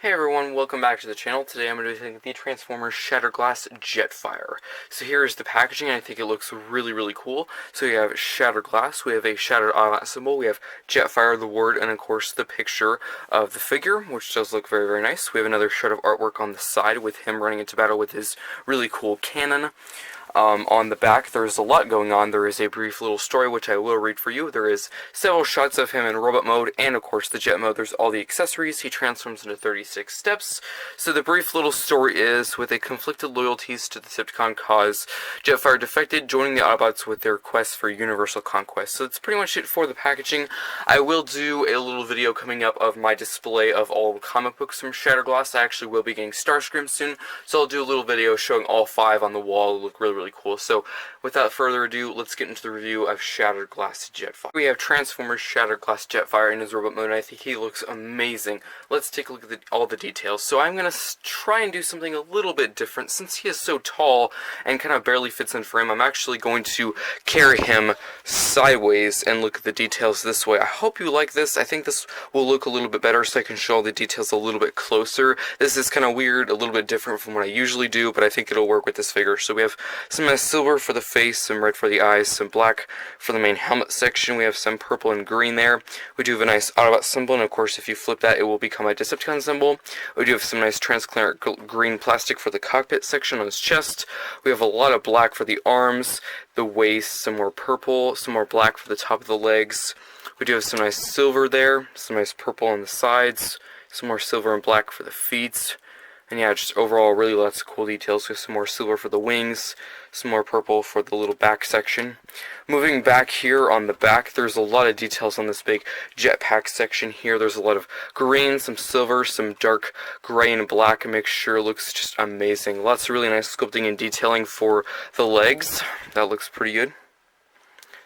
Hey everyone, welcome back to the channel. Today I'm going to be doing the Transformers Shatterglass Jetfire. So here is the packaging, and I think it looks really cool. So we have Shattered Glass, we have a Shattered Automat symbol, we have Jetfire, the word, and of course the picture of the figure, which does look very nice. We have another shred of artwork on the side with him running into battle with his really cool cannon. On the back, there's a lot going on. There is a brief little story, which I will read for you. There is several shots of him in robot mode, and of course the jet mode. There's all the accessories. He transforms into 36 steps. So the brief little story is, with a conflicted loyalties to the Decepticon cause, Jetfire defected, joining the Autobots with their quest for universal conquest. So that's pretty much it for the packaging. I will do a little video coming up of my display of all the comic books from Shatterglass. I actually will be getting Starscream soon, so I'll do a little video showing all 5 on the wall. It'll look really cool. So without further ado, let's get into the review of Shattered Glass Jetfire. We have Transformers Shattered Glass Jetfire in his robot mode, and I think he looks amazing. Let's take a look at all the details. So I'm going to try and do something a little bit different. Since he is so tall and kind of barely fits in frame, I'm actually going to carry him sideways and look at the details this way. I hope you like this. I think this will look a little bit better so I can show all the details a little bit closer. This is kind of weird, a little bit different from what I usually do, but I think it'll work with this figure. So we have some nice silver for the face, some red for the eyes, some black for the main helmet section. We have some purple and green there. We do have a nice Autobot symbol, and of course if you flip that it will become a Decepticon symbol. We do have some nice transparent green plastic for the cockpit section on his chest. We have a lot of black for the arms, the waist, some more purple, some more black for the top of the legs. We do have some nice silver there, some nice purple on the sides, some more silver and black for the feet. And yeah, just overall really lots of cool details. We have some more silver for the wings, some more purple for the little back section. Moving back here on the back, there's a lot of details on this big jetpack section here. There's a lot of green, some silver, some dark gray and black mixture. It looks just amazing. Lots of really nice sculpting and detailing for the legs. That looks pretty good.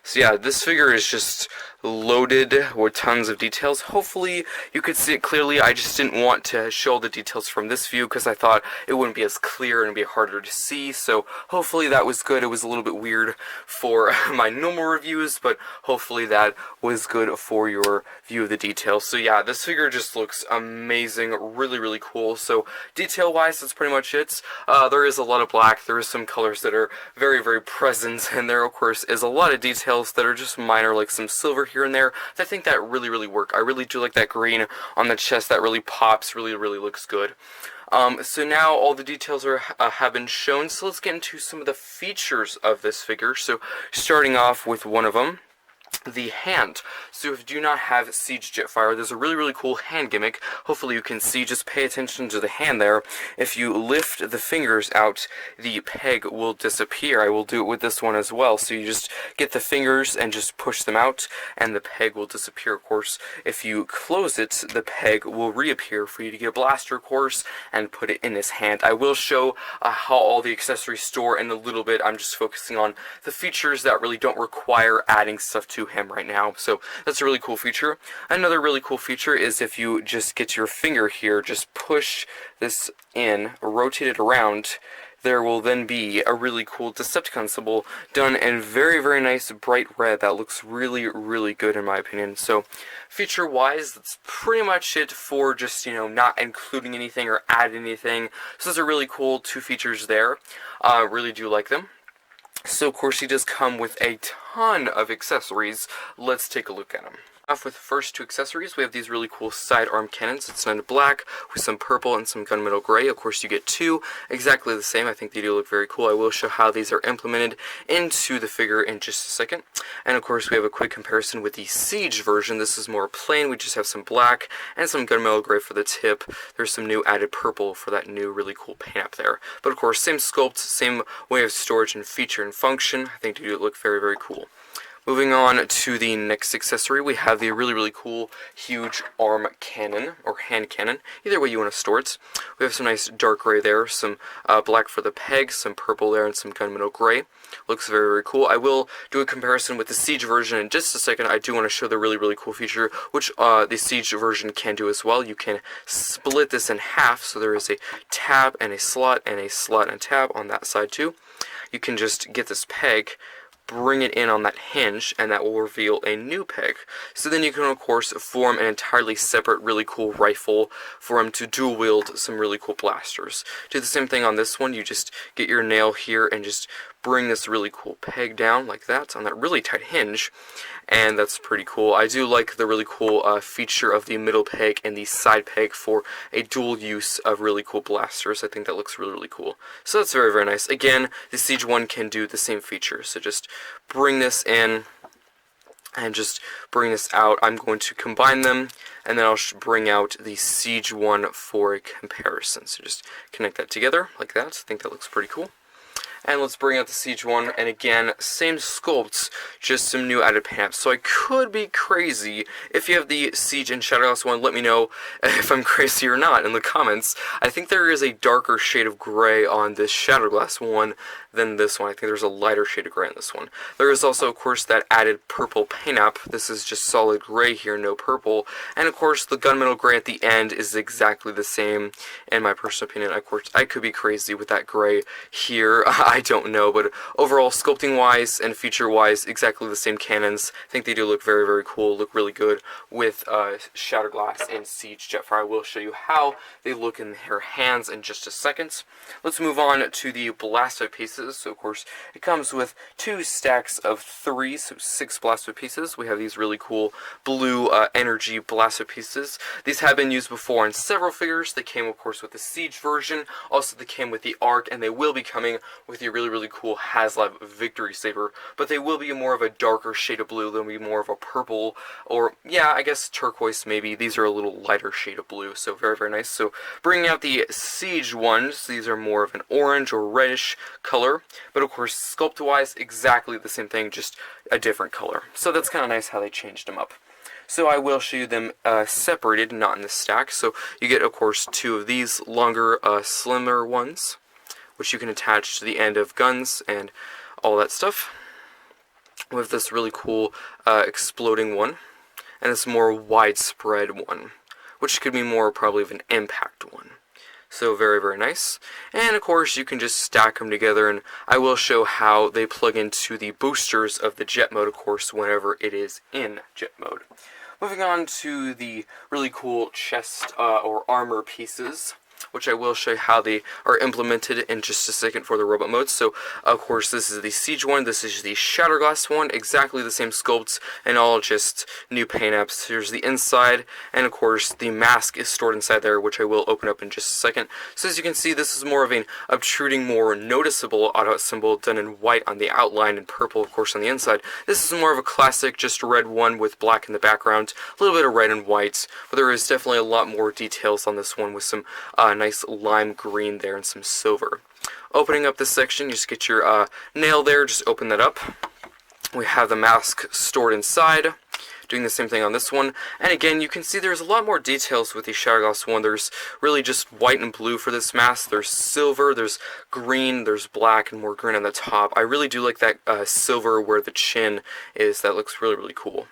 So yeah, this figure is just loaded with tons of details. Hopefully you could see it clearly. I just didn't want to show the details from this view because I thought it wouldn't be as clear and it'd be harder to see. So hopefully that was good. It was a little bit weird for my normal reviews, but hopefully that was good for your view of the details. So yeah, this figure just looks amazing. Really cool. So detail wise, that's pretty much it. There is a lot of black. There is some colors that are very present, and there of course is a lot of details that are just minor, like some silver here and there. I think that really work. I really do like that green on the chest. That really pops, really looks good. So now all the details have been shown, so let's get into some of the features of this figure. So starting off with one of them, the hand. So if you do not have Siege Jetfire, there's a really cool hand gimmick. Hopefully you can see. Just pay attention to the hand there. If you lift the fingers out, the peg will disappear. I will do it with this one as well. So you just get the fingers and just push them out, and the peg will disappear. Of course, if you close it, the peg will reappear for you to get a blaster, of course, and put it in his hand. I will show how all the accessories store in a little bit. I'm just focusing on the features that really don't require adding stuff to him right now. So that's a really cool feature. Another really cool feature is if you just get your finger here, just push this in, rotate it around, there will then be a really cool Decepticon symbol done in very nice bright red that looks really good in my opinion. So feature wise, that's pretty much it for just, not including anything or adding anything. So those are really cool 2 features there. Really do like them. So of course he does come with a ton of accessories. Let's take a look at them. Off with the first 2 accessories, we have these really cool sidearm cannons. It's done in black with some purple and some gunmetal gray. Of course you get 2 exactly the same. I think they do look very cool. I will show how these are implemented into the figure in just a second. And of course we have a quick comparison with the Siege version. This is more plain. We just have some black and some gunmetal gray for the tip. There's some new added purple for that new really cool paint up there. But of course same sculpt, same way of storage and feature and function. I think they do look very cool. Moving on to the next accessory, we have the really cool huge arm cannon, or hand cannon, either way you want to store it. We have some nice dark gray there, some black for the pegs, some purple there, and some gunmetal gray. Looks very cool. I will do a comparison with the Siege version in just a second. I do want to show the really cool feature, which the Siege version can do as well. You can split this in half, so there is a tab and a slot and a tab on that side too. You can just get this peg, bring it in on that hinge, and that will reveal a new peg. So then you can, of course, form an entirely separate, really cool rifle for him to dual wield some really cool blasters. Do the same thing on this one. You just get your nail here and just bring this really cool peg down like that on that really tight hinge, and that's pretty cool. I do like the really cool feature of the middle peg and the side peg for a dual use of really cool blasters. I think that looks really, really cool. So that's very, very nice. Again, the Siege one can do the same feature. So just bring this in and just bring this out. I'm going to combine them, and then I'll bring out the Siege one for a comparison. So just connect that together like that. I think that looks pretty cool. And let's bring out the Siege one, and again, same sculpts, just some new added paint. So I could be crazy. If you have the Siege and Shadowglass one, let me know if I'm crazy or not in the comments. I think there is a darker shade of gray on this Shadowglass one than this one. I think there's a lighter shade of gray on this one. There is also, of course, that added purple paint app. This is just solid gray here, no purple. And of course, the gunmetal gray at the end is exactly the same, in my personal opinion. Of course, I could be crazy with that gray here. I don't know, but overall, sculpting-wise and feature-wise, exactly the same cannons. I think they do look very, very cool, look really good with Shatterglass and Siege Jetfire. I will show you how they look in their hands in just a second. Let's move on to the blaster pieces. So, of course, it comes with 2 stacks of 3, so 6 blaster pieces. We have these really cool blue energy blaster pieces. These have been used before in several figures. They came, of course, with the Siege version. Also, they came with the Arc, and they will be coming with the really, really cool HasLab Victory Saber, but they will be more of a darker shade of blue. They'll be more of a purple, or yeah, I guess turquoise maybe. These are a little lighter shade of blue, so very, very nice. So bringing out the Siege ones, these are more of an orange or reddish color, but of course sculpt-wise exactly the same thing, just a different color. So that's kind of nice how they changed them up. So I will show you them separated, not in the stack. So you get, of course, 2 of these longer, slimmer ones, which you can attach to the end of guns and all that stuff. With this really cool exploding one, and this more widespread one, which could be more probably of an impact one. So very, very nice. And of course you can just stack them together, and I will show how they plug into the boosters of the jet mode, of course, whenever it is in jet mode. Moving on to the really cool chest or armor pieces, which I will show you how they are implemented in just a second for the robot mode. So, of course, this is the Siege one, this is the Shatterglass one, exactly the same sculpts, and all just new paint apps. Here's the inside, and of course, the mask is stored inside there, which I will open up in just a second. So as you can see, this is more of an obtruding, more noticeable auto symbol done in white on the outline and purple, of course, on the inside. This is more of a classic, just red one with black in the background, a little bit of red and white, but there is definitely a lot more details on this one with some nice lime green there and some silver. Opening up this section, you just get your nail there, just open that up. We have the mask stored inside, doing the same thing on this one. And again, you can see there's a lot more details with the Shatterglass one. There's really just white and blue for this mask. There's silver, there's green, there's black, and more green on the top. I really do like that silver where the chin is. That looks really, really cool.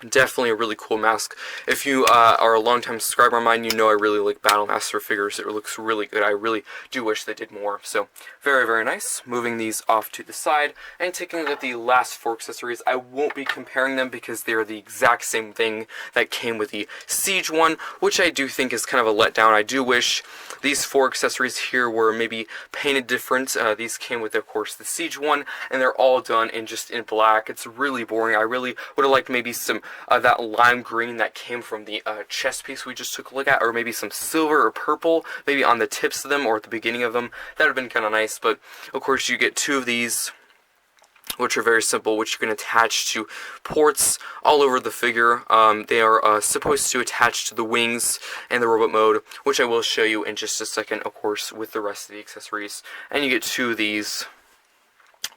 Definitely a really cool mask. If you are a long-time subscriber of mine, you know I really like Battlemaster figures. It looks really good. I really do wish they did more. So, very, very nice. Moving these off to the side and taking a look at the last 4 accessories. I won't be comparing them because they're the exact same thing that came with the Siege one, which I do think is kind of a letdown. I do wish these 4 accessories here were maybe painted different. These came with, of course, the Siege one, and they're all done in black. It's really boring. I really would have liked maybe some that lime green that came from the chest piece we just took a look at, or maybe some silver or purple, maybe on the tips of them or at the beginning of them. That would have been kind of nice, but of course you get 2 of these, which are very simple, which you can attach to ports all over the figure. They are supposed to attach to the wings and the robot mode, which I will show you in just a second, of course, with the rest of the accessories. And you get 2 of these,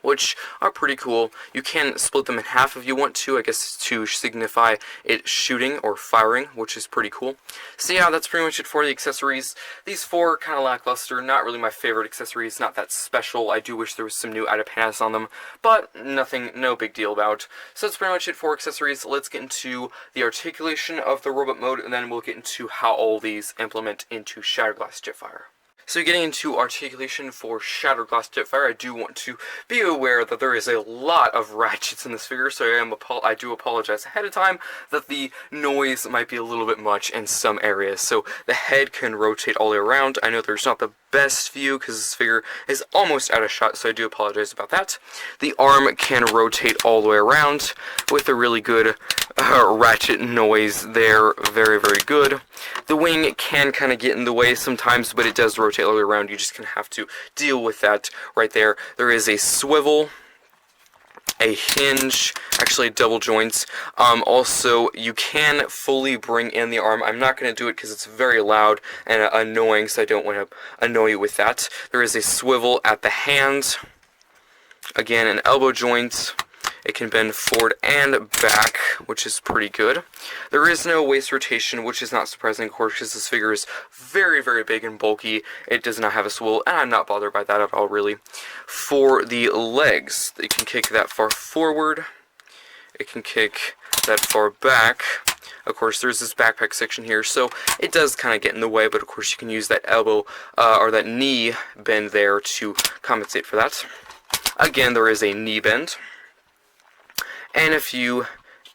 which are pretty cool. You can split them in half if you want to, I guess to signify it shooting or firing, which is pretty cool. So yeah, that's pretty much it for the accessories. These 4 kind of lackluster, not really my favorite accessories, not that special. I do wish there was some new added pads on them, but nothing, no big deal about. So that's pretty much it for accessories. Let's get into the articulation of the robot mode, and then we'll get into how all these implement into Shatterglass Jetfire. So getting into articulation for Shattered Glass Jetfire, I do want to be aware that there is a lot of ratchets in this figure, so I do apologize ahead of time that the noise might be a little bit much in some areas. So the head can rotate all the way around. I know there's not the best view because this figure is almost out of shot, so I do apologize about that. The arm can rotate all the way around with a really good ratchet noise there. Very, very good. The wing can kind of get in the way sometimes, but it does rotate all the way around. You just gonna have to deal with that right there. There is a swivel, a hinge, actually double joints. Also, you can fully bring in the arm. I'm not going to do it because it's very loud and annoying, so I don't want to annoy you with that. There is a swivel at the hand. Again, an elbow joint. It can bend forward and back, which is pretty good. There is no waist rotation, which is not surprising, of course, because this figure is very, very big and bulky. It does not have a swivel, and I'm not bothered by that at all, really. For the legs, you can kick that far forward. It can kick that far back. Of course, there's this backpack section here, so it does kind of get in the way, but of course you can use that elbow or that knee bend there to compensate for that. Again, there is a knee bend. And if you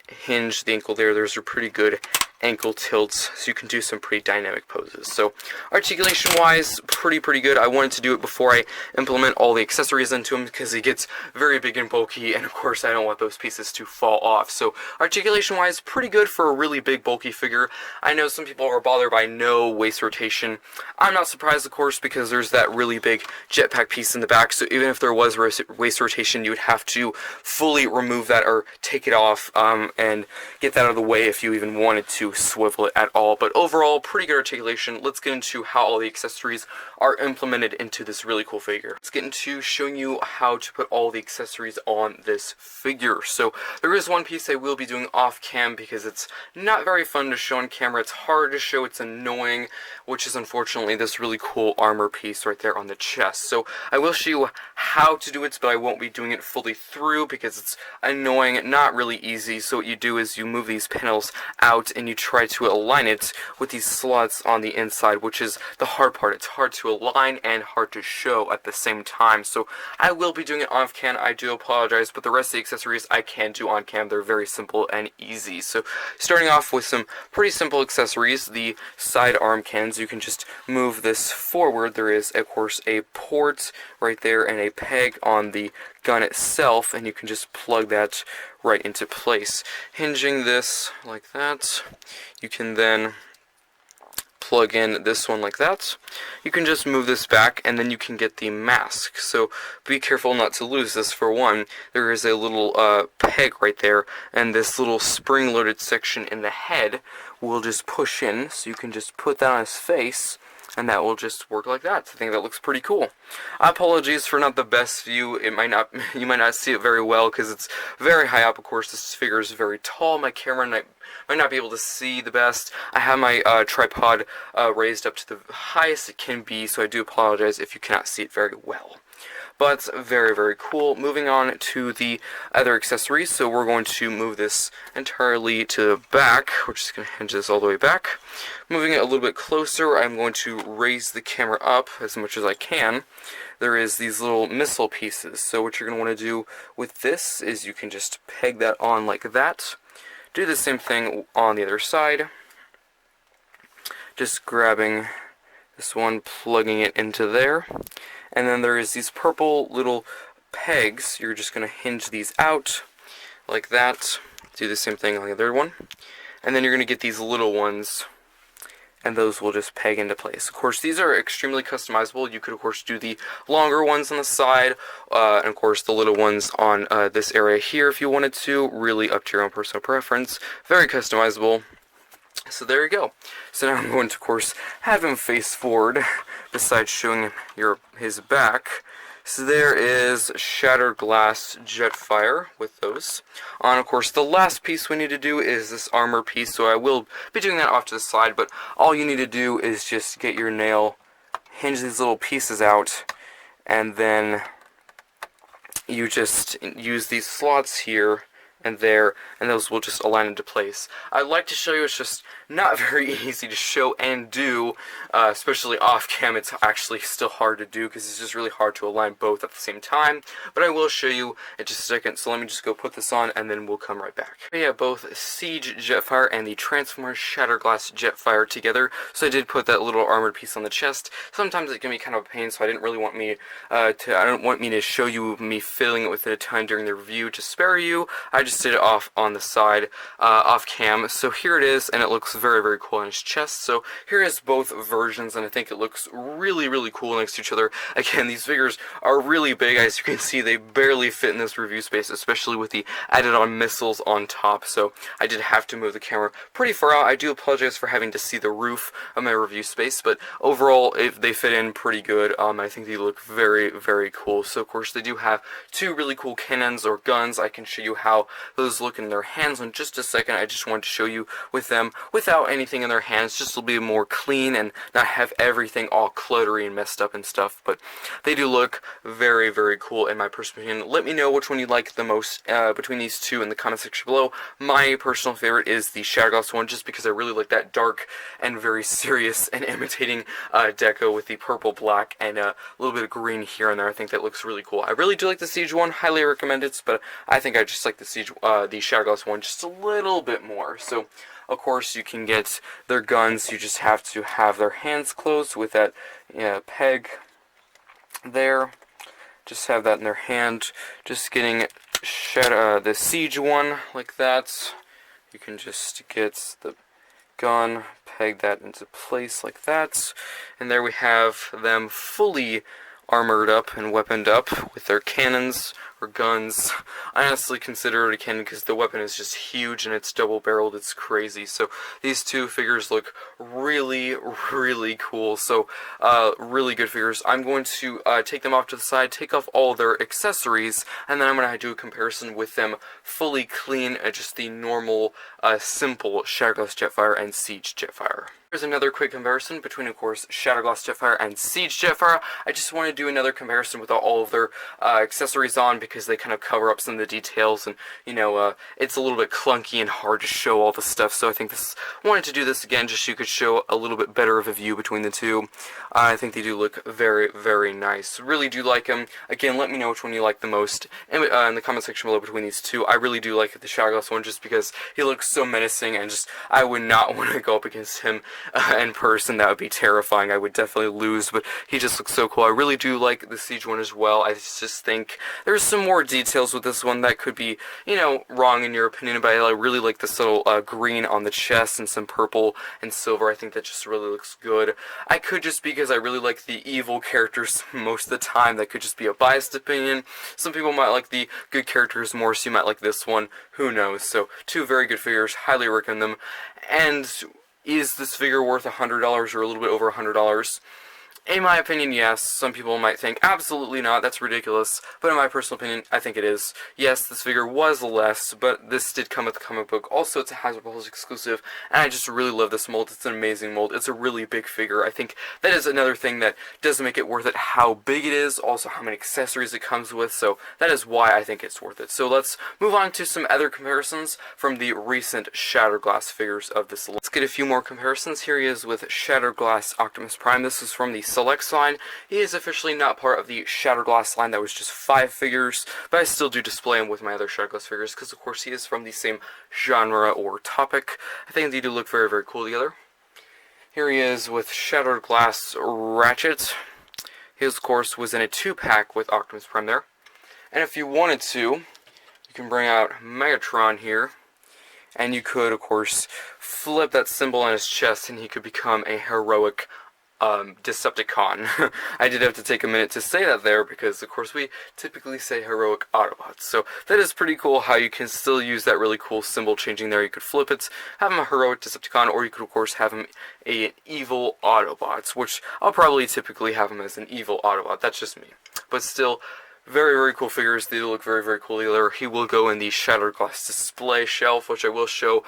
hinge the ankle there, there's a pretty good ankle tilts, so you can do some pretty dynamic poses. So articulation wise, pretty good. I wanted to do it before I implement all the accessories into him because he gets very big and bulky, and of course I don't want those pieces to fall off. So articulation wise, pretty good for a really big bulky figure. I know some people are bothered by no waist rotation. I'm not surprised, of course, because there's that really big jetpack piece in the back, so even if there was waist rotation, you would have to fully remove that or take it off and get that out of the way if you even wanted to swivel it at all. But overall, pretty good articulation. Let's get into how all the accessories are implemented into this really cool figure. Let's get into showing you how to put all the accessories on this figure. So there is one piece I will be doing off cam because it's not very fun to show on camera. It's hard to show, it's annoying, which is unfortunately this really cool armor piece right there on the chest. So I will show you how to do it, but I won't be doing it fully through because it's annoying, not really easy. So what you do is you move these panels out and you try to align it with these slots on the inside, which is the hard part. It's hard to align and hard to show at the same time. So I will be doing it off cam. I do apologize, but the rest of the accessories I can do on cam. They're very simple and easy. So starting off with some pretty simple accessories, the side arm cans, you can just move this forward. There is, of course, a port right there and a peg on the gun itself, and you can just plug that right into place. Hinging this like that, you can then plug in this one like that. You can just move this back and then you can get the mask. So be careful not to lose this. For one, there is a little peg right there, and this little spring-loaded section in the head will just push in, so you can just put that on his face and that will just work like that. I think that looks pretty cool. Apologies for not the best view. It might not, you might not see it very well because it's very high up. Of course, this figure is very tall. My camera might not be able to see the best. I have my tripod raised up to the highest it can be, so I do apologize if you cannot see it very well. But very cool. Moving on to the other accessories. So we're going to move this entirely to the back. We're just going to hinge this all the way back. Moving it a little bit closer, I'm going to raise the camera up as much as I can. There is these little missile pieces. So what you're going to want to do with this is you can just peg that on like that. Do the same thing on the other side. Just grabbing this one, plugging it into there. And then there is these purple little pegs. You're just going to hinge these out like that. Do the same thing on the other one. And then you're going to get these little ones, and those will just peg into place. Of course, these are extremely customizable. You could, of course, do the longer ones on the side, and of course, the little ones on this area here if you wanted to. Really up to your own personal preference. Very customizable. So there you go. So now I'm going to, of course, have him face forward, besides showing him his back. So there is Shattered Glass Jetfire with those. And of course, the last piece we need to do is this armor piece, so I will be doing that off to the side, but all you need to do is just get your nail, hinge these little pieces out, and then you just use these slots here and there, and those will just align into place. I'd like to show you, it's just not very easy to show and do, especially off cam. It's actually still hard to do because it's just really hard to align both at the same time, but I will show you in just a second. So let me just go put this on and then we'll come right back. We have both Siege Jetfire and the Transformers Shatterglass Jetfire together, so I did put that little armored piece on the chest. Sometimes it can be kind of a pain, so I didn't really want me I don't want me to show you me filling it with it a ton during the review to spare you. I just did it off on the side, off cam. So here it is, and it looks very, very cool on his chest. So here is both versions, and I think it looks really, really cool next to each other. Again, these figures are really big. As you can see, they barely fit in this review space, especially with the added on missiles on top. So I did have to move the camera pretty far out. I do apologize for having to see the roof of my review space, but overall, they fit in pretty good. I think they look very, very cool. So of course, they do have two really cool cannons or guns. I can show you how those look in their hands in just a second. I just wanted to show you with them without anything in their hands, just to be more clean and not have everything all cluttery and messed up and stuff. But they do look very, very cool in my personal opinion. Let me know which one you like the most between these two in the comment section below. My personal favorite is the Shatterglass one, just because I really like that dark and very serious and imitating deco with the purple, black, and a little bit of green here and there. I think that looks really cool. I really do like the Siege one, highly recommend it, but I think I just like the Siege, the Shatterglass one just a little bit more. So, of course, you can get their guns. You just have to have their hands closed with that peg there. Just have that in their hand. Just getting the Siege one like that. You can just get the gun, peg that into place like that, and there we have them fully armored up and weaponed up with their cannons or guns. I honestly consider it a cannon because the weapon is just huge and it's double-barreled. It's crazy. So these two figures look really, really cool. So really good figures. I'm going to take them off to the side, take off all their accessories, and then I'm going to do a comparison with them fully clean at just the normal, simple Shatterglass Jetfire and Siege Jetfire. Here's another quick comparison between, of course, Shatterglass Jetfire and Siege Jetfire. I just want to do another comparison without all of their accessories on because they kind of cover up some of the details, and, you know, it's a little bit clunky and hard to show all the stuff, so I think I wanted to do this again just so you could show a little bit better of a view between the two. I think they do look very, very nice. Really do like them. Again, let me know which one you like the most in the comment section below between these two. I really do like the Shatterglass one just because he looks so menacing, and just, I would not want to go up against him in person. That would be terrifying. I would definitely lose, but he just looks so cool. I really do like the Siege one as well. I just think there's some more details with this one that could be, you know, wrong in your opinion, but I really like this little green on the chest and some purple and silver. I think that just really looks good. I could just, because I really like the evil characters most of the time, that could just be a biased opinion. Some people might like the good characters more, so you might like this one. Who knows? So, two very good figures. Highly recommend them. And is this figure worth $100 or a little bit over $100? In my opinion, yes. Some people might think, absolutely not, that's ridiculous. But in my personal opinion, I think it is. Yes, this figure was less, but this did come with the comic book. Also, it's a Hasbro Pulse exclusive, and I just really love this mold. It's an amazing mold. It's a really big figure. I think that is another thing that does make it worth it, how big it is, also how many accessories it comes with, so that is why I think it's worth it. So let's move on to some other comparisons from the recent Shatterglass figures of this. Let's get a few more comparisons. Here he is with Shatterglass Optimus Prime. This is from the Selects line. He is officially not part of the Shatterglass line. That was just 5 figures, but I still do display him with my other Shatterglass figures because, of course, he is from the same genre or topic. I think they do look very, very cool together. Here he is with Shatterglass Ratchet. His, of course, was in a 2-pack with Optimus Prime there. And if you wanted to, you can bring out Megatron here, and you could, of course, flip that symbol on his chest, and he could become a heroic Decepticon. I did have to take a minute to say that there because, of course, we typically say heroic Autobots. So that is pretty cool how you can still use that really cool symbol changing there. You could flip it, have him a heroic Decepticon, or you could, of course, have him an evil Autobots, which I'll probably typically have him as an evil Autobot. That's just me. But still, Very, very cool figures. They look very, very cool together. He will go in the shattered glass display shelf, which I will show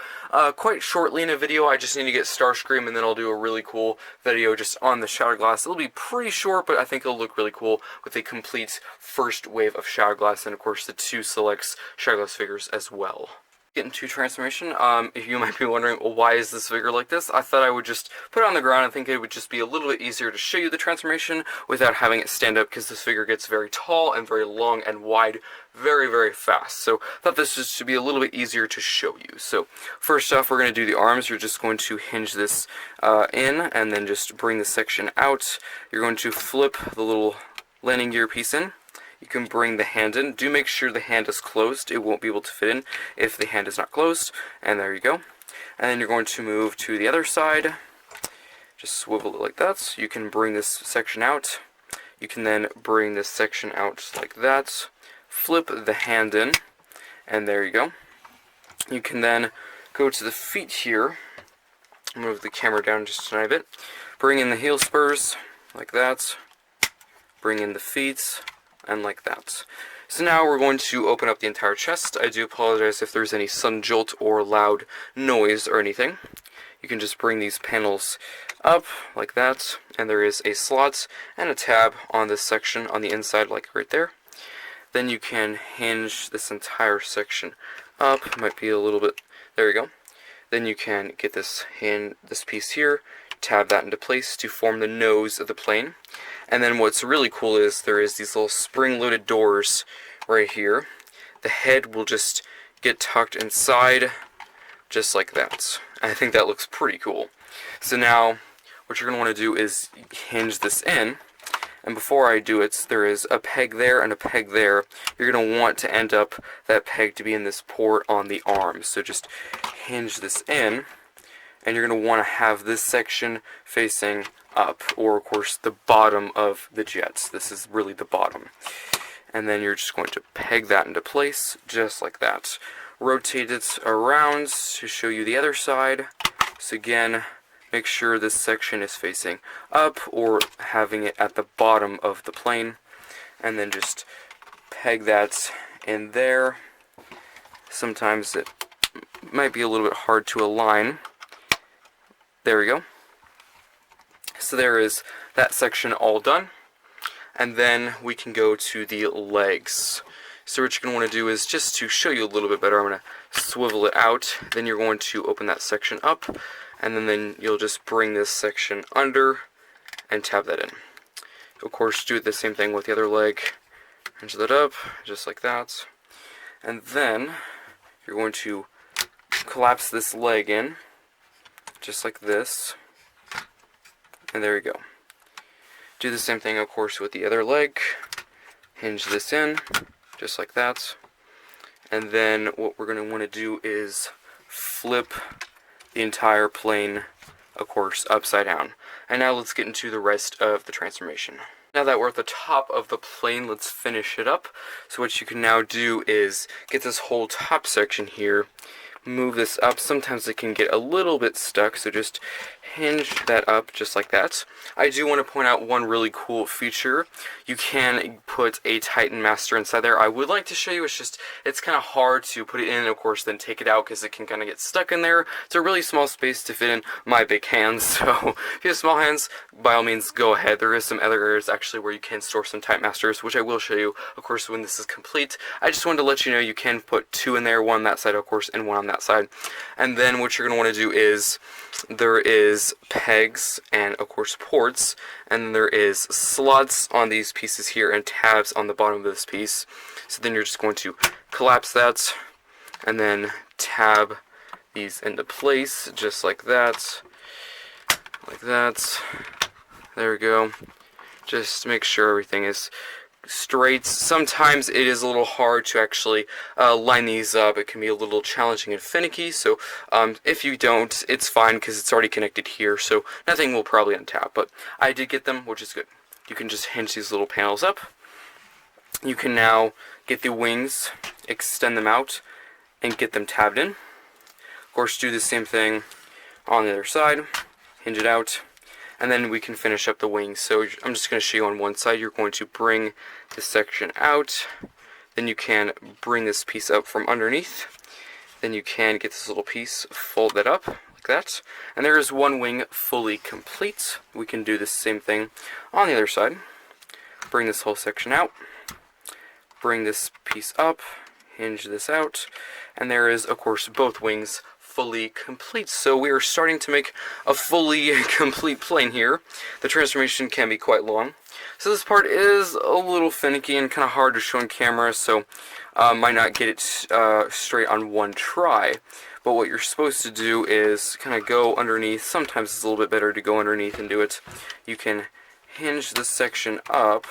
quite shortly in a video. I just need to get Starscream, and then I'll do a really cool video just on the shattered glass. It'll be pretty short, but I think it'll look really cool with a complete first wave of shattered glass, and of course the 2 selects shattered glass figures as well. Get into transformation. If you might be wondering, well, why is this figure like this? I thought I would just put it on the ground. I think it would just be a little bit easier to show you the transformation without having it stand up, because this figure gets very tall and very long and wide very, very fast. So I thought this just should be a little bit easier to show you. So first off, we're going to do the arms. You're just going to hinge this in and then just bring the section out. You're going to flip the little landing gear piece in. You can bring the hand in. Do make sure the hand is closed. It won't be able to fit in if the hand is not closed. And there you go. And then you're going to move to the other side. Just swivel it like that. You can bring this section out. You can then bring this section out like that. Flip the hand in. And there you go. You can then go to the feet here. Move the camera down just a tiny bit. Bring in the heel spurs like that. Bring in the feet. And like that. So now we're going to open up the entire chest. I do apologize if there's any sun jolt or loud noise or anything. You can just bring these panels up like that, and there is a slot and a tab on this section on the inside, like right there. Then you can hinge this entire section up. Might be a little bit, there you go. Then you can get this piece here, tab that into place to form the nose of the plane. And then what's really cool is there is these little spring-loaded doors right here. The head will just get tucked inside just like that. I think that looks pretty cool. So now what you're going to want to do is hinge this in. And before I do it, there is a peg there and a peg there. You're going to want to end up that peg to be in this port on the arm. So just hinge this in. And you're going to want to have this section facing up, or of course the bottom of the jets. This is really the bottom. And then you're just going to peg that into place, just like that. Rotate it around to show you the other side. So again, make sure this section is facing up, or having it at the bottom of the plane. And then just peg that in there. Sometimes it might be a little bit hard to align. There we go. So there is that section all done. And then we can go to the legs. So what you're going to want to do is, just to show you a little bit better, I'm going to swivel it out. Then you're going to open that section up. And then you'll just bring this section under and tab that in. Of course, do the same thing with the other leg. Hinge that up, just like that. And then you're going to collapse this leg in, just like this. And there you go. Do the same thing, of course, with the other leg. Hinge this in, just like that. And then what we're going to want to do is flip the entire plane, of course, upside down. And now let's get into the rest of the transformation. Now that we're at the top of the plane, let's finish it up. So what you can now do is get this whole top section here, move this up. Sometimes it can get a little bit stuck, so just hinge that up just like that. I do want to point out one really cool feature. You can put a Titan Master inside there. I would like to show you, it's kind of hard to put it in and of course then take it out, because it can kind of get stuck in there. It's a really small space to fit in my big hands, so if you have small hands, by all means go ahead. There is some other areas actually where you can store some Titan Masters, which I will show you, of course, when this is complete. I just wanted to let you know you can put 2 in there, one on that side, of course, and one on that side. And then what you're going to want to do is, there is pegs and of course ports, and then there is slots on these pieces here and tabs on the bottom of this piece. So then you're just going to collapse that and then tab these into place just like that. Like that. There we go. Just make sure everything is straight. Sometimes it is a little hard to actually line these up. It can be a little challenging and finicky, so if you don't, it's fine because it's already connected here, so nothing will probably untap, but I did get them, which is good. You can just hinge these little panels up. You can now get the wings, extend them out, and get them tabbed in. Of course, do the same thing on the other side, hinge it out, and then we can finish up the wings. So I'm just going to show you on one side. You're going to bring this section out, then you can bring this piece up from underneath, then you can get this little piece, fold that up like that, and there is one wing fully complete. We can do the same thing on the other side. Bring this whole section out, bring this piece up, hinge this out, and there is, of course, both wings fully complete. So we are starting to make a fully complete plane here. The transformation can be quite long. So this part is a little finicky and kind of hard to show on camera, so might not get it straight on one try. But what you're supposed to do is kind of go underneath. Sometimes it's a little bit better to go underneath and do it. You can hinge this section up,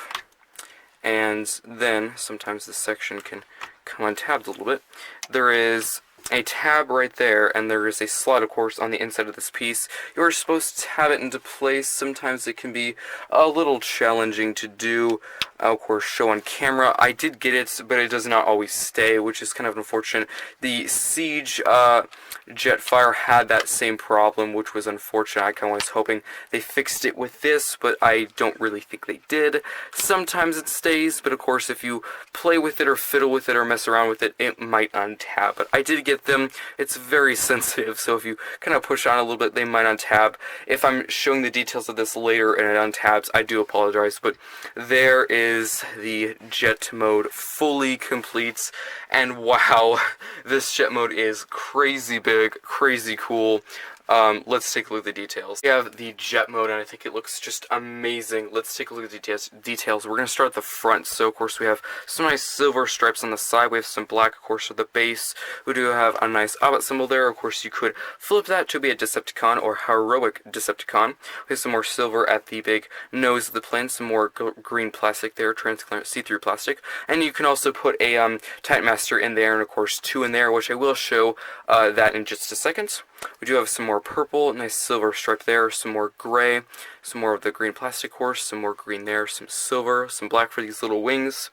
and then sometimes this section can come untabbed a little bit. There is a tab right there, and there is a slot, of course, on the inside of this piece. You're supposed to tab it into place. Sometimes it can be a little challenging to do, of course, show on camera. I did get it, but it does not always stay, which is kind of unfortunate. The Siege Jetfire had that same problem, which was unfortunate. I kind of was hoping they fixed it with this, but I don't really think they did. Sometimes it stays, but of course, if you play with it or fiddle with it or mess around with it, it might untab. But I did get them. It's very sensitive, so if you kind of push on a little bit, they might untab. If I'm showing the details of this later and it untabs, I do apologize, but there is the jet mode fully complete, and wow, this jet mode is crazy big, crazy cool. Let's take a look at the details. We have the jet mode, and I think it looks just amazing. Let's take a look at the details. We're going to start at the front. So, of course, we have some nice silver stripes on the side. We have some black, of course, for the base. We do have a nice Optimus symbol there. Of course, you could flip that to be a Decepticon or heroic Decepticon. We have some more silver at the big nose of the plane, some more green plastic there, transparent see-through plastic. And you can also put a Titan Master in there, and, of course, two in there, which I will show that in just a second. We do have some more purple, nice silver stripe there, some more gray, some more of the green plastic horse, some more green there, some silver, some black for these little wings.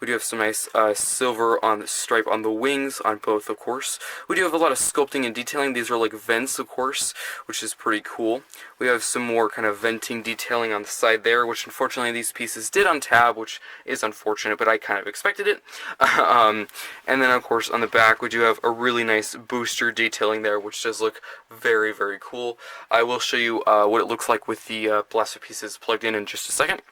We do have some nice silver on the stripe on the wings, on both, of course. We do have a lot of sculpting and detailing. These are like vents, of course, which is pretty cool. We have some more kind of venting detailing on the side there, which unfortunately these pieces did untab, which is unfortunate, but I kind of expected it. And then, of course, on the back, we do have a really nice booster detailing there, which does look very, very cool. I will show you what it looks like with the blaster pieces plugged in just a second.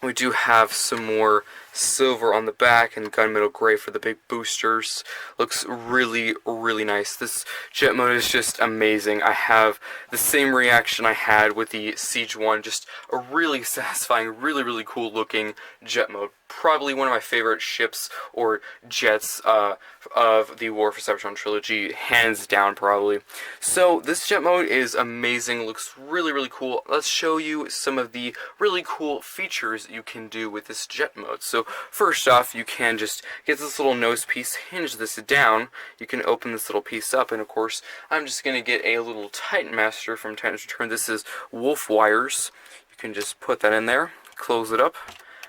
We do have some more silver on the back and gunmetal gray for the big boosters. Looks really, really nice. This jet mode is just amazing. I have the same reaction I had with the Siege one, just a really satisfying, really, really cool looking jet mode. Probably one of my favorite ships or jets of the War for Cybertron trilogy, hands down probably. So this jet mode is amazing, looks really, really cool. Let's show you some of the really cool features you can do with this jet mode. So first off, you can just get this little nose piece, hinge this down, you can open this little piece up, and of course, I'm just going to get a little Titan Master from Titan's Return. This is wolf wires. You can just put that in there, close it up,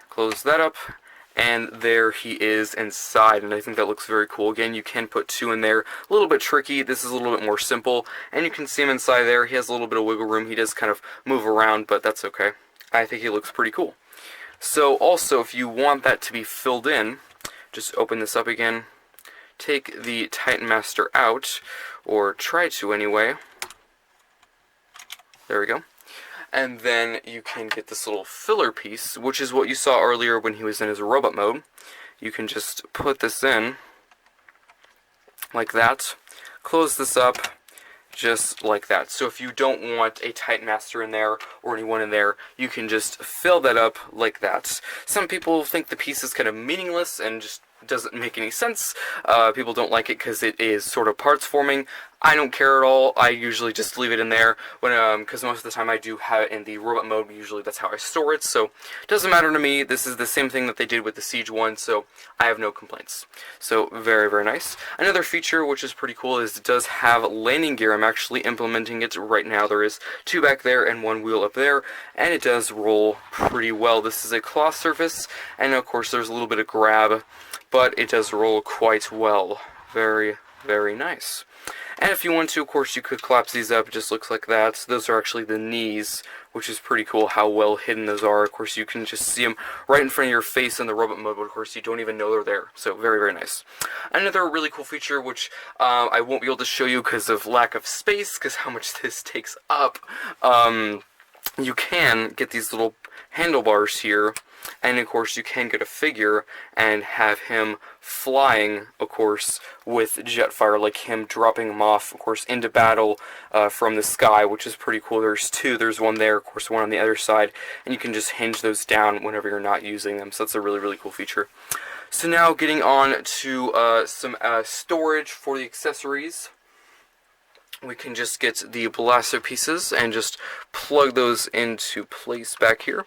close that up, and there he is inside, and I think that looks very cool. Again, you can put two in there. A little bit tricky. This is a little bit more simple, and you can see him inside there. He has a little bit of wiggle room. He does kind of move around, but that's okay. I think he looks pretty cool. So also, if you want that to be filled in, just open this up again, take the Titan Master out, or try to anyway. There we go. And then you can get this little filler piece, which is what you saw earlier when he was in his robot mode. You can just put this in, like that, close this up, just like that. So if you don't want a Titan Master in there, or anyone in there, you can just fill that up like that. Some people think the piece is kind of meaningless and just doesn't make any sense. People don't like it because it is sort of parts forming. I don't care at all. I usually just leave it in there when because most of the time I do have it in the robot mode. Usually that's how I store it, so it doesn't matter to me. This is the same thing that they did with the Siege one, so I have no complaints. So very, very nice. Another feature which is pretty cool is it does have landing gear. I'm actually implementing it right now. There is two back there and one wheel up there, and it does roll pretty well. This is a cloth surface, and of course there's a little bit of grab, but it does roll quite well. Very, very nice. And if you want to, of course, you could collapse these up. It just looks like that. So those are actually the knees, which is pretty cool how well hidden those are. Of course, you can just see them right in front of your face in the robot mode, but of course, you don't even know they're there. So very, very nice. Another really cool feature, which I won't be able to show you because of lack of space, because how much this takes up. You can get these little handlebars here, and of course you can get a figure and have him flying, of course, with Jetfire, like him dropping him off, of course, into battle from the sky, which is pretty cool. There's two, there's one there, of course, one on the other side, and you can just hinge those down whenever you're not using them, so that's a really, really cool feature. So now getting on to some storage for the accessories. We can just get the blaster pieces and just plug those into place back here.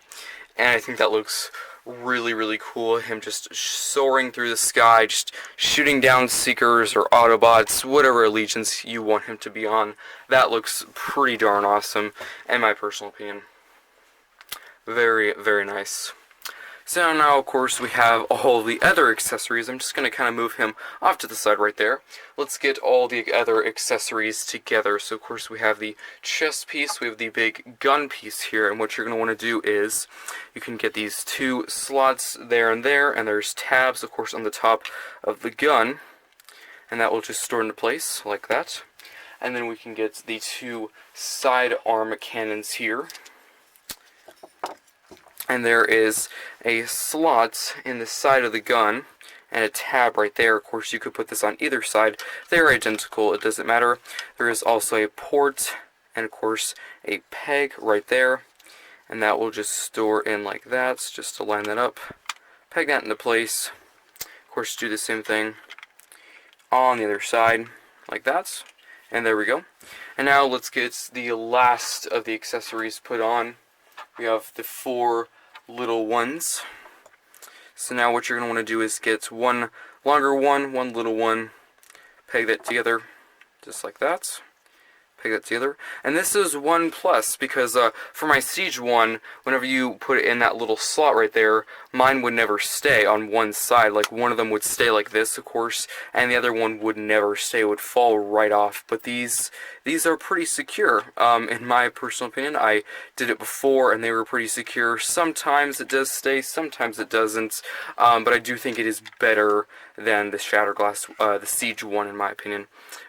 And I think that looks really, really cool. Him just soaring through the sky, just shooting down Seekers or Autobots, whatever allegiance you want him to be on. That looks pretty darn awesome, in my personal opinion. Very, very nice. So now, of course, we have all the other accessories. I'm just going to kind of move him off to the side right there. Let's get all the other accessories together. So, of course, we have the chest piece, we have the big gun piece here, and what you're going to want to do is you can get these two slots there, and there's tabs, of course, on the top of the gun, and that will just store into place like that. And then we can get the two side arm cannons here. And there is a slot in the side of the gun and a tab right there. Of course, you could put this on either side. They're identical, it doesn't matter. There is also a port and, of course, a peg right there. And that will just store in like that, so just to line that up. Peg that into place. Of course, do the same thing on the other side, like that. And there we go. And now let's get the last of the accessories put on. We have the four little ones. So now what you're going to want to do is get one longer one little one, peg that together, just like that. Peg that together. And this is 1+, because for my Siege one, whenever you put it in that little slot right there, mine would never stay on one side. Like, one of them would stay like this, of course, and the other one would never stay, it would fall right off. But these are pretty secure, in my personal opinion. I did it before, and they were pretty secure. Sometimes it does stay, sometimes it doesn't, but I do think it is better than the Shatterglass, the Siege one, in my opinion.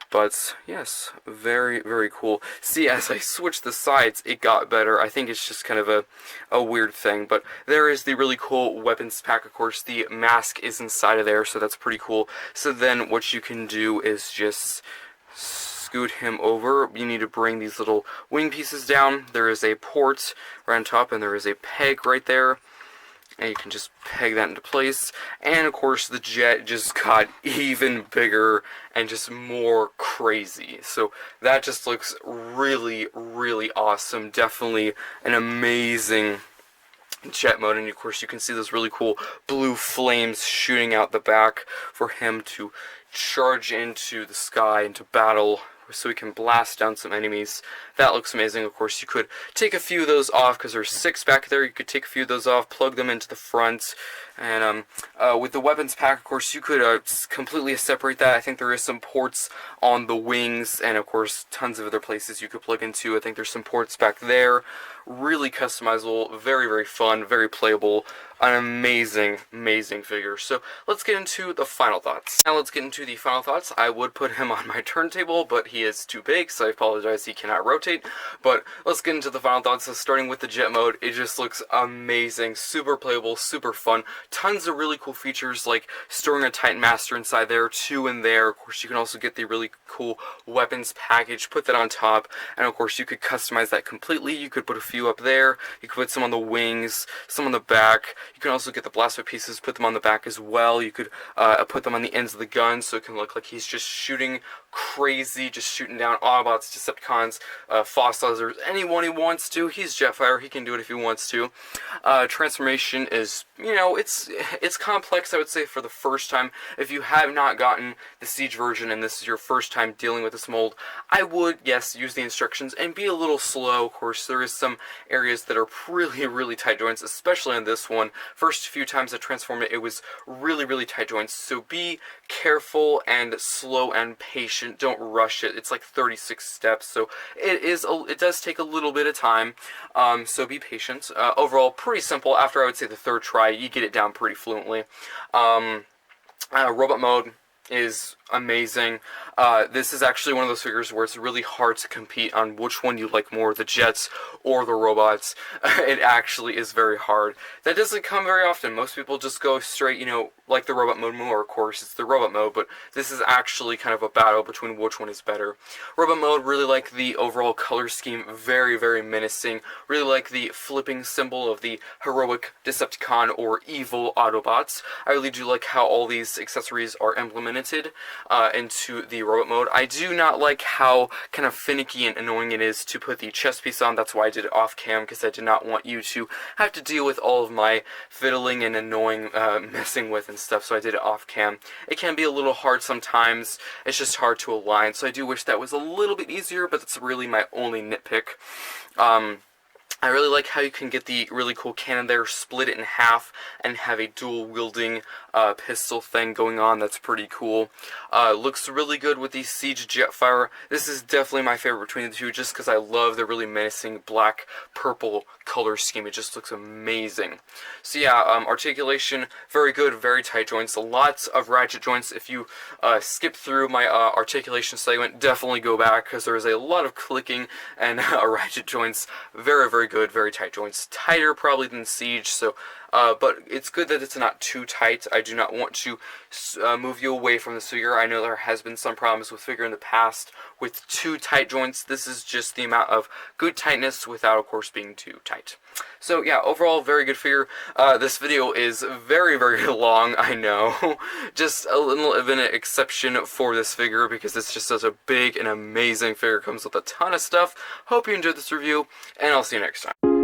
But, yes, very, very cool. See, as I switched the sides, it got better. I think it's just kind of a weird thing. But there is the really cool weapons pack, of course. The mask is inside of there, so that's pretty cool. So then what you can do is just scoot him over. You need to bring these little wing pieces down. There is a port right on top, and there is a peg right there. And you can just peg that into place. And of course the jet just got even bigger and just more crazy. So that just looks really, really awesome. Definitely an amazing jet mode. And of course you can see those really cool blue flames shooting out the back for him to charge into the sky, into battle, so we can blast down some enemies. That looks amazing. Of course, you could take a few of those off because there's 6 back there. You could take a few of those off, plug them into the front, and with the weapons pack, of course, you could completely separate that. I think there is some ports on the wings, and of course, tons of other places you could plug into. I think there's some ports back there. Really customizable, very, very fun, very playable. An amazing, amazing figure. So let's get into the final thoughts. Now let's get into the final thoughts. I would put him on my turntable, but he is too big, so I apologize, he cannot rotate. But let's get into the final thoughts. So starting with the jet mode, it just looks amazing, super playable, super fun. Tons of really cool features like storing a Titan Master inside there, 2 in there. Of course, you can also get the really cool weapons package, put that on top, and of course you could customize that completely. You could put a few up there, you could put some on the wings, some on the back. You can also get the blaster pieces, put them on the back as well. You could put them on the ends of the gun so it can look like he's just shooting crazy, just shooting down Autobots, Decepticons, Fossilizers, anyone he wants to. He's Jetfire, he can do it if he wants to. Transformation is, you know, it's complex, I would say, for the first time. If you have not gotten the Siege version and this is your first time dealing with this mold, I would, yes, use the instructions and be a little slow. Of course, there is some areas that are really, really tight joints, especially on this one. First few times I transformed it, it was really, really tight joints, so be careful and slow and patient patient, don't rush it. It's like 36 steps, so it does take a little bit of time, so be patient. Overall, pretty simple. After, I would say, the third try, you get it down pretty fluently. Robot mode is amazing. This is actually one of those figures where it's really hard to compete on which one you like more, the jets or the robots. It actually is very hard. That doesn't come very often. Most people just go straight, you know, like the robot mode more, of course, it's the robot mode, but this is actually kind of a battle between which one is better. Robot mode, really like the overall color scheme, very, very menacing. Really like the flipping symbol of the heroic Decepticon or evil Autobots. I really do like how all these accessories are implemented into the robot mode. I do not like how kind of finicky and annoying it is to put the chest piece on. That's why I did it off cam, because I did not want you to have to deal with all of my fiddling and annoying messing with and stuff, so I did it off cam. It can be a little hard sometimes. It's just hard to align, so I do wish that was a little bit easier, but that's really my only nitpick. I really like how you can get the really cool cannon there, split it in half, and have a dual-wielding pistol thing going on. That's pretty cool. Looks really good with the Siege Jetfire. This is definitely my favorite between the two, just because I love the really menacing black-purple color scheme. It just looks amazing. So yeah, articulation, very good, very tight joints. Lots of ratchet joints. If you skip through my articulation segment, definitely go back, because there is a lot of clicking and ratchet joints. Very, very good, very tight joints. Tighter probably than Siege, so but it's good that it's not too tight. I do not want to move you away from this figure. I know there has been some problems with figure in the past with too tight joints. This is just the amount of good tightness without, of course, being too tight. So yeah, overall, very good figure. This video is very, very long, I know. Just a little of an exception for this figure, because it's just such a big and amazing figure. Comes with a ton of stuff. Hope you enjoyed this review, and I'll see you next time.